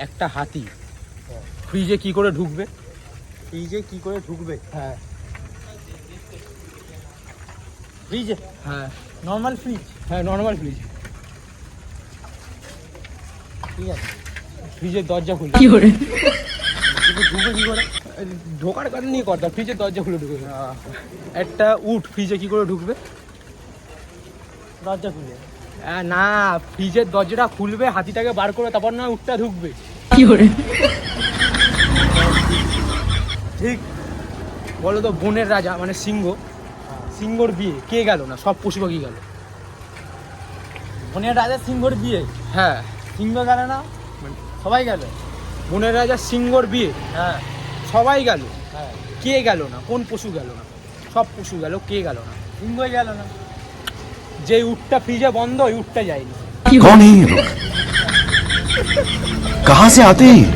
একটা হাতি ফ্রিজে কি করে ঢুকবে? ফ্রিজে কি করে ঢুকবে? হ্যাঁ ফ্রিজে? হ্যাঁ নর্মাল ফ্রিজ? হ্যাঁ নর্মাল ফ্রিজ। ঠিক আছে, ফ্রিজের দরজা খুলে কিন্তু ঢুকবে কি করে? ঢোকার কারণ নিয়ে কথা, ফ্রিজের দরজা খুলে ঢুকবে। একটা উট ফ্রিজে কি করে ঢুকবে? দরজা খুলে? না, ফ্রিজের দরজাটা খুলবে, হাতিটাকে বার করে, তারপর না উটটা ঢুকবে। ঠিক বলো তো, বনের রাজা মানে সিংহ, সিংহর বিয়ে কে গেল না? সব পশু পাখি গেল। বনের রাজা সিংহর বিয়ে? হ্যাঁ, সিংহ গেল না? সবাই গেল? বনের রাজা সিংহর বিয়ে, হ্যাঁ সবাই গেল। হ্যাঁ, কে গেল না? কোন পশু গেল না? সব পশু গেল, কে গেল না? সিংহই গেল না। যে উটটা ফ্রিজে বন্ধ, ওই উটটা যায়নি। कौन है ये लोग? कहाँ से आते हैं?